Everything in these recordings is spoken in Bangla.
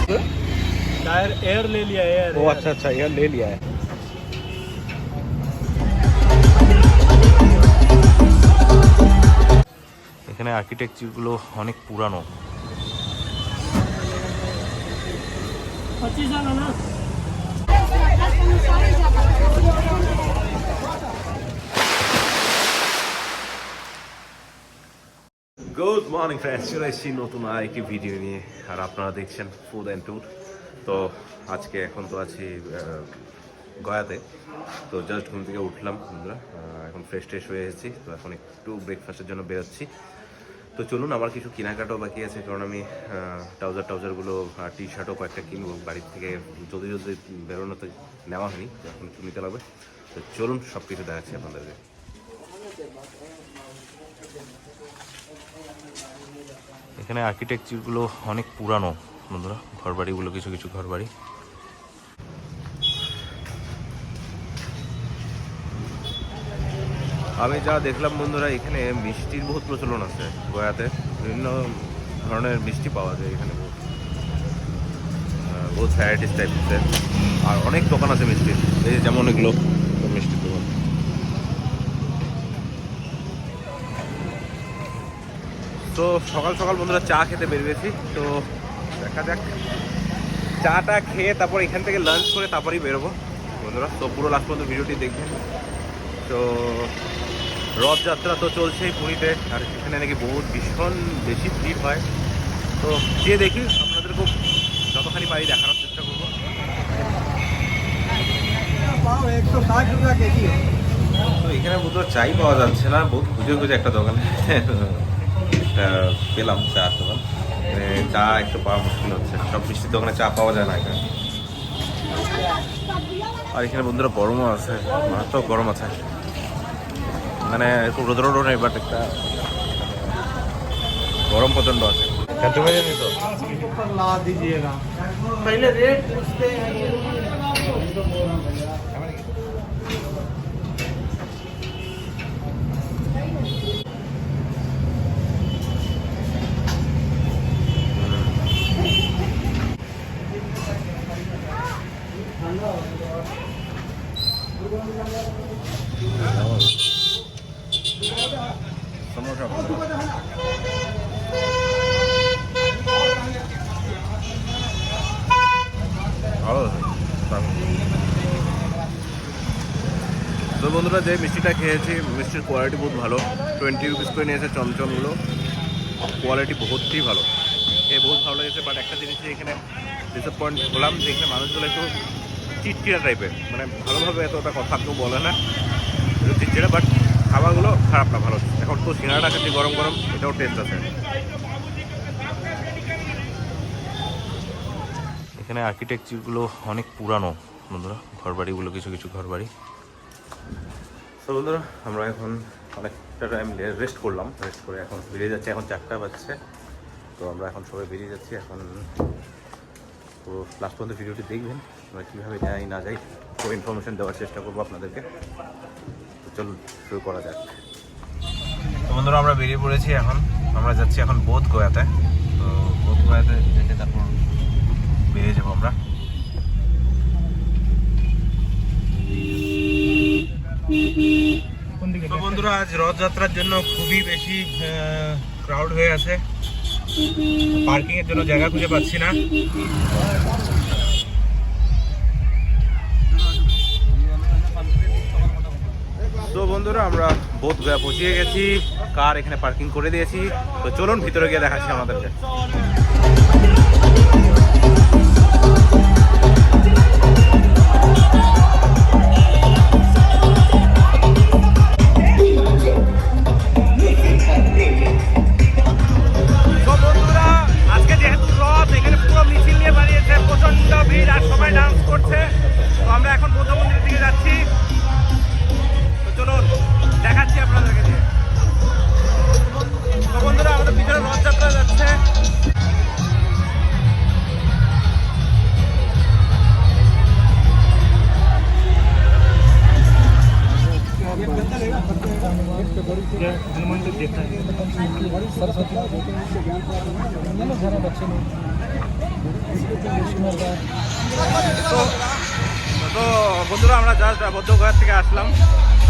टायर एयर ले लिया एयर। ओ अच्छा अच्छा, एयर ले लिया है। এখানে আর্কিটেকচারগুলো অনেক পুরানো। গুড মর্নিং ফ্রেন্ডস, চলে এসেছি নতুন আরেকটি ভিডিও নিয়ে। আর আপনারা দেখছেন ফুড অ্যান্ড ট্যুর। তো আজকে এখন তো আছি গয়াতে। তো জাস্ট ঘুম থেকে উঠলাম বন্ধুরা, এখন ফ্রেশ ট্রেশ হয়ে এসেছি। তো এখন একটু ব্রেকফাস্টের জন্য বেরোচ্ছি। তো চলুন, আমার কিছু কেনাকাটাও বাকি আছে, কারণ আমি ট্রাউজারগুলো আর টি শার্টও কয়েকটা কিনবো বাড়ির থেকে। যদি বেরোনোতে নেওয়া হয়নি, এখন একটু নিতে লাগবে। তো চলুন, সব কিছু দেখাচ্ছি আপনাদেরকে। এখানে আর্কিটেকচারগুলো অনেক পুরানো বন্ধুরা, ঘরবাড়িগুলো কিছু কিছু ঘরবাড়ি। আমি যা দেখলাম বন্ধুরা, এখানে মিষ্টির বহুত প্রচলন আছে গয়াতে। বিভিন্ন ধরনের মিষ্টি পাওয়া যায় এখানে, বহুত ভ্যারাইটিস টাইপের। আর অনেক দোকান আছে মিষ্টির, এই যেমন এগুলো মিষ্টির দোকান। তো সকাল সকাল বন্ধুরা চা খেতে বেরিয়েছি। তো দেখা যাক, চাটা খেয়ে তারপর এখান থেকে লাঞ্চ করে তারপরেই বেরোবো বন্ধুরা। তো পুরো লাস্ট পর্যন্ত ভিডিওটি দেখবেন। তো রথযাত্রা তো চলছেই পুরীতে, আর এখানে নাকি বহুত ভীষণ বেশি ভিড় হয়। তো যে দেখি আপনাদেরকেও যতখানি পারি দেখানোর চেষ্টা করবো। তো এখানে বোধহয় চাই পাওয়া যাচ্ছে না, বহুত খুঁজে খুঁজে একটা দোকানে পেলাম, চার দোকান। চা একটু পাওয়া মুশকিল হচ্ছে, সব মিষ্টির দোকানে চা পাওয়া যায় না এখানে। আর এখানে বন্ধুরা গরমও আছে, মারাত্মক গরম আছে, মানে খুব রোদ নেই, বাট একটা গরম প্রচন্ড আছে। তুমি জানি তো সমস্যা। ভালো তো বন্ধুরা, যে মিষ্টিটা খেয়েছি মিষ্টির কোয়ালিটি বহুত ভালো। 20 রুপিস করে নিয়েছে চমচমগুলো, কোয়ালিটি বহুতই ভালো, খেয়ে বহুত ভালো লেগেছে। বাট একটা জিনিস এখানে ডিসঅ্যাপয়েন্ট হলাম যে এখানে মানুষগুলো একটু চিটচিটা টাইপের, মানে ভালোভাবে এতটা কথা কেউ বলে না, একটু চিটচিটা। বাট খাবারগুলো খারাপ না, ভালো। এখন তো সিঙ্গাড়াটা খেতে গরম গরম, এটাও টেস্ট আছে। এখানে আর্কিটেকচারগুলো অনেক পুরানো বন্ধুরা, ঘরবাড়িগুলো কিছু কিছু ঘরবাড়ি। তো বন্ধুরা, আমরা এখন অনেকটা টাইম রেস্ট করলাম, রেস্ট করে এখন বেরিয়ে যাচ্ছি। এখন 4টা বাজছে। তো আমরা এখন সবাই বেরিয়ে যাচ্ছি। এখন পুরো লাস্ট পর্যন্ত ভিডিওটি দেখবেন, আমরা কীভাবে যাই না যাই পুরো ইনফরমেশান দেওয়ার চেষ্টা করবো আপনাদেরকে। তো চলুন শুরু করা যাক। তো বন্ধুরা, আমরা বেরিয়ে পড়েছি। এখন আমরা যাচ্ছি এখন বোধ গয়াতে। তো বোধ গয়াতে যেতে তারপর বেরিয়ে যাবো আমরা। তো বন্ধুরা, আজ রথযাত্রার জন্য খুবই বেশি ক্রাউড হয়ে আছে, পার্কিং এর জন্য জায়গা খুঁজে পাচ্ছি না। তো বন্ধুরা, আমরা বোধ গয়া পৌঁছে গেছি, কার এখানে পার্কিং করে দিয়েছি। তো চলুন ভিতরে গিয়ে দেখাচ্ছি আমাদেরকে। আমরা এখন বৌদ্ধ মন্দিরের দিকে যাচ্ছি। তো চলুন দেখাচ্ছি আপনাদেরকে। তো বন্ধুরা, আমাদের পিছনে রথযাত্রা যাচ্ছে। सरस्वती তো তো বন্ধুরা আমরা জাস্ট বৌদ্ধগয়া থেকে আসলাম,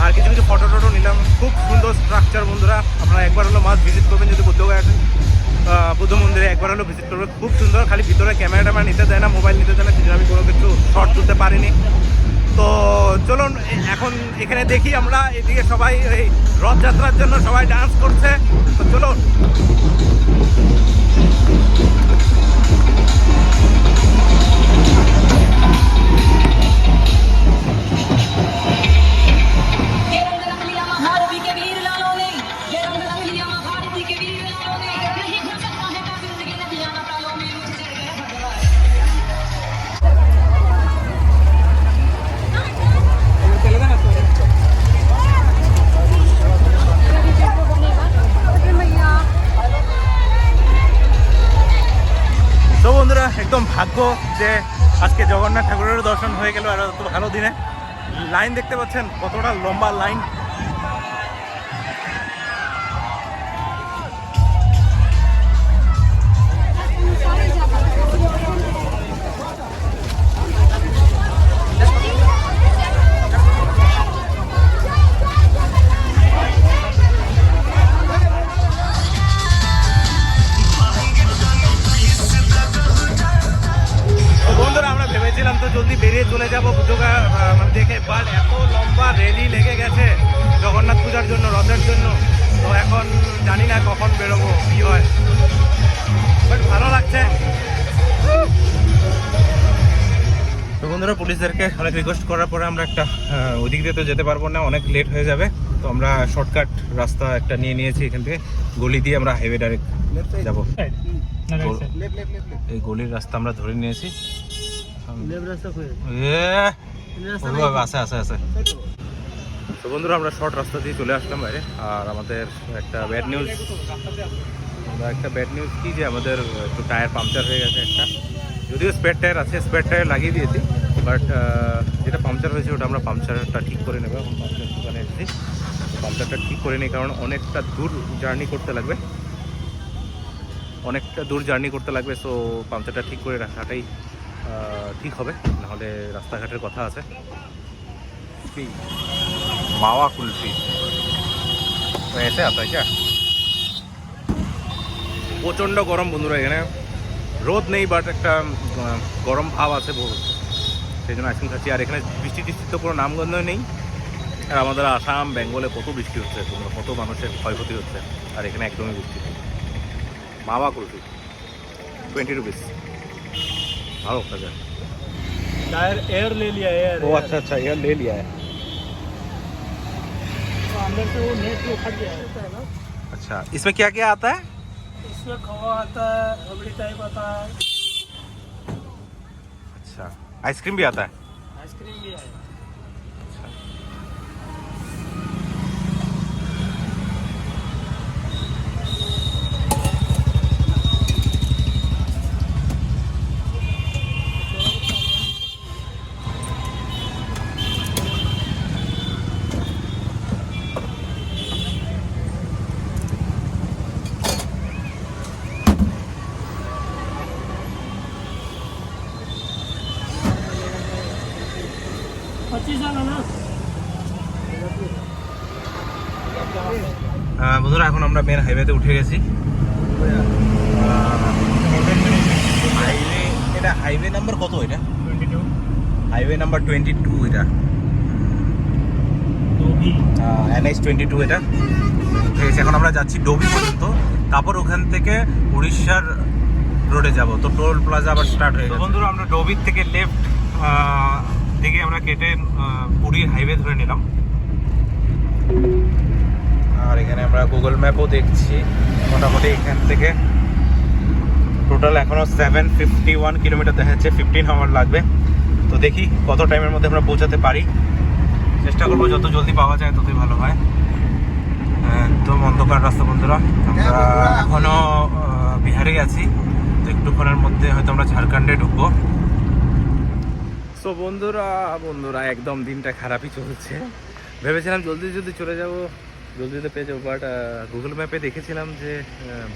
আর কিছু কিছু ফটো টটো নিলাম। খুব সুন্দর স্ট্রাকচার বন্ধুরা, আপনারা একবার হলো মাস্ট ভিজিট করবেন যদি বৌদ্ধগয়া আসেন। বুদ্ধ মন্দিরে একবার হলো ভিজিট করবেন, খুব সুন্দর। খালি ভিতরে ক্যামেরা ট্যামেরা নিতে দেয় না, মোবাইল নিতে দেয় না, সেজন্য আমি কোনো কিছু শর্ট তুলতে পারিনি। তো চলুন এখন এখানে দেখি আমরা, এদিকে সবাই এই রথযাত্রার জন্য সবাই ডান্স করছে। তো চলুন। তো বন্ধুরা একদম ভাগ্য যে আজকে জগন্নাথ ঠাকুরের দর্শন হয়ে গেল, আর এত ভালো দিনে। লাইন দেখতে পাচ্ছেন কতটা লম্বা লাইন। তো জলদি বেরিয়ে চলে যাবো বুদ্ধগয়া মানে দেখে, বাট এত লম্বা র্যালি লেগে গেছে জগন্নাথ পূজার জন্য, রথের জন্য। তো এখন জানি না কখন বেরোবো, কি হয়, বাট ভালো লাগছে। তো বন্ধুরা পুলিশদেরকে অনেক রিকোয়েস্ট করার পরে আমরা একটা ওদিক দিয়ে তো যেতে পারবো না, অনেক লেট হয়ে যাবে। তো আমরা শর্টকাট রাস্তা একটা নিয়ে নিয়েছি, এখান থেকে গলি দিয়ে আমরা হাইওয়ে ডাইরেক্ট যাবো। এই গলির রাস্তা আমরা ধরে নিয়েছি। তো বন্ধুরা আমরা শর্ট রাস্তা দিয়ে চলে আসলাম বাইরে। আর আমাদের একটা ব্যাড নিউজ কি, যে আমাদের একটু টায়ার পাংচার হয়ে গেছে একটা। যদিও স্পেয়ার টায়ার আছে, স্পেয়ার টায়ার লাগিয়ে দিয়েছি, বাট যেটা পাংচার হয়েছে ওটা আমরা পাংচারটা ঠিক করে নেবো। এখন পাংচার দোকানে এসেছি, পাংচারটা ঠিক করে নিই, কারণ অনেকটা দূর জার্নি করতে লাগবে। সো পাংচারটা ঠিক করে রাখাটাই ঠিক হবে, নাহলে রাস্তাঘাটের কথা আছে। মাওয়া কুলফি এসে আতা क्या? প্রচণ্ড গরম বন্ধুরা, এখানে রোদ নেই, বাট একটা গরম ভাব আছে বহু, সেই জন্য আইসক্রিম খাচ্ছি। আর এখানে বৃষ্টি টিষ্টির তো কোনো নামগন্ধ নেই। আর আমাদের আসাম বেঙ্গলে কত বৃষ্টি হচ্ছে, কত মানুষের ক্ষয়ক্ষতি হচ্ছে, আর এখানে একদমই বৃষ্টি নেই। মাওয়া কুলফি 20 रुपीज़, भाव का एयर ले लिया है। ओ अच्छा एयर ले लिया है। तो अंदर से वो नेट वो फट गया है ना। अच्छा, इसमें क्या क्या आता है? इसमें खोआ आता है, रबड़ी टाइप आता है। अच्छा, आइसक्रीम भी आता है? आइसक्रीम भी है। বন্ধুরা এখন আমরা মেন হাইওয়েতে উঠে গেছি। এটা হাইওয়ে নাম্বার কত? এটা 22, হাইওয়ে নাম্বার 22, এটা NH 22 এটা উঠে গেছি। এখন আমরা যাচ্ছি ডোবি পর্যন্ত, তারপর ওখান থেকে উড়িষ্যার রোডে যাব। তো টোল প্লাজা আবার স্টার্ট হয়ে গেছে। বন্ধুরা আমরা ডোবির থেকে লেফট দিকে আমরা কেটে পুরীর হাইওয়ে ধরে নিলাম। আর এখানে আমরা গুগল ম্যাপও দেখছি, মোটামুটি এখান থেকে টোটাল এখনও 751 কিলোমিটার দেখাচ্ছে, 15 আওয়ার লাগবে। তো দেখি কত টাইমের মধ্যে আমরা পৌঁছাতে পারি, চেষ্টা করবো যত জলদি পাওয়া যায় ততই ভালো হয়। একদম অন্ধকার রাস্তা বন্ধুরা, আমরা এখনও বিহারে গেছি, তো একটুক্ষণের মধ্যে হয়তো আমরা ঝাড়খণ্ডে ঢুকবো। সো বন্ধুরা একদম দিনটা খারাপই চলছে। ভেবেছিলাম জলদি চলে যাব, জলদিতে পেয়ে যাবো, বাট গুগল ম্যাপে দেখেছিলাম যে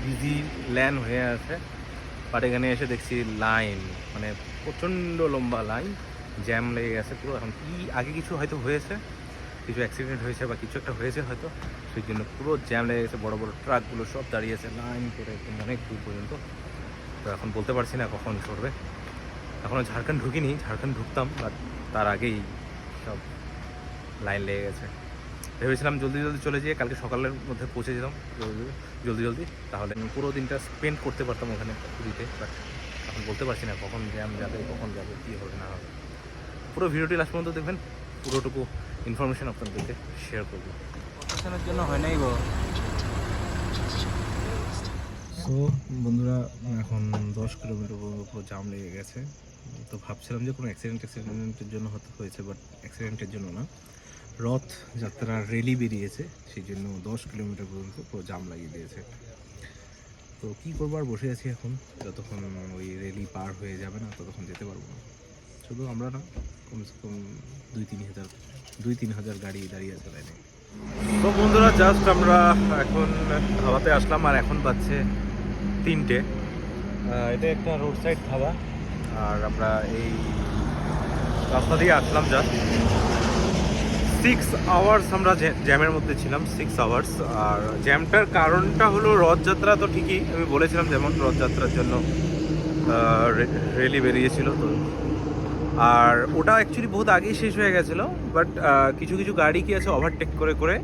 বিজি ল্যান্ড হয়ে আছে। বাট এখানে এসে দেখছি লাইন, মানে প্রচণ্ড লম্বা লাইন, জ্যাম লেগে গেছে পুরো। এখন কি আগে কিছু হয়তো হয়েছে, কিছু অ্যাক্সিডেন্ট হয়েছে বা কিছু একটা হয়েছে হয়তো, সেই জন্য পুরো জ্যাম লেগে গেছে। বড় বড় ট্রাকগুলো সব দাঁড়িয়েছে লাইন করে একদম অনেক দূর পর্যন্ত। তো এখন বলতে পারছি না কখন সরবে। এখনও ঝাড়খণ্ড ঢুকিনি, ঝাড়খণ্ড ঢুকতাম, বাট তার আগেই সব লাইন লেগে গেছে। ভেবেছিলাম জলদি জলদি চলে যেয়ে কালকে সকালের মধ্যে পৌঁছে যেতাম জলদি জলদি, তাহলে আমি পুরো দিনটা স্পেন্ড করতে পারতাম ওখানে পুরীতে। বাট এখন বলতে পারছি না কখন জ্যাম যাবে, কখন যাবে, কী হবে না হবে। পুরো ভিডিওটি লাস্ট পর্যন্ত দেখবেন, পুরোটুকু ইনফরমেশন আপনাদেরকে শেয়ার করবো। প্রশাসনের জন্য হয় নাই গো। সো বন্ধুরা, এখন 10 কিলোমিটার পর্যন্ত পুরো জাম লেগে গেছে। তো ভাবছিলাম যে কোনো অ্যাক্সিডেন্টের জন্য হয়তো হয়েছে, বাট অ্যাক্সিডেন্টের জন্য না, রথ যাত্রা র্যালি বেরিয়েছে, সেই জন্য 10 কিলোমিটার পর্যন্ত পুরো জাম লাগিয়ে দিয়েছে। তো কী করবো, আর বসে আছি এখন, যতক্ষণ ওই র্যালি পার হয়ে যাবে না ততক্ষণ যেতে পারবো না। শুধু আমরা না, কমসে কম 2-3 হাজার গাড়ি দাঁড়িয়ে আছে লাইনে। তো বন্ধুরা, জাস্ট আমরা এখন ধাবাতে আসলাম, আর এখন বাজছে 3টে। এটা একটা রোড সাইড ধাবা, আর আমরা এই রাস্তা দিয়ে আসলাম। জাস্ট 6 আওয়ার্স আমরা জ্যামের মধ্যে ছিলাম, 6 আওয়ার্স। আর জ্যামটার কারণটা হলো রথযাত্রা, তো ঠিকই আমি বলেছিলাম, যেমন রথযাত্রার জন্য রেলি বেরিয়েছিল। তো আর ওটা অ্যাকচুয়ালি বহুত আগেই শেষ হয়ে গেছিলো, বাট কিছু কিছু গাড়ি কি আছে ওভারটেক করে করে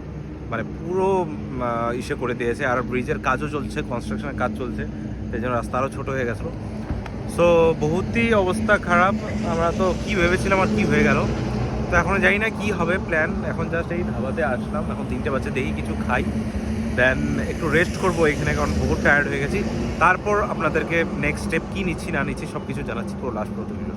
মানে পুরো ইসে করে দিয়েছে। আর ব্রিজের কাজও চলছে, কনস্ট্রাকশনের কাজ চলছে, সেই জন্য রাস্তা আরও ছোটো হয়ে গেছিলো। সো বহুতই অবস্থা খারাপ। আমরা তো কী ভেবেছিলাম আর কী হয়ে গেল। তো এখনও জানি না কী হবে প্ল্যান। এখন জাস্ট এই ধাবাতে আসলাম, এখন 3টে বাজে, দেখি কিছু খাই, দেন একটু রেস্ট করবো এখানে, কারণ বহুত টায়ার্ড হয়ে গেছি। তারপর আপনাদেরকে নেক্সট স্টেপ কী নিচ্ছি না নিচ্ছি সব কিছু জানাচ্ছি, পুরো লাস্ট পর্যন্ত।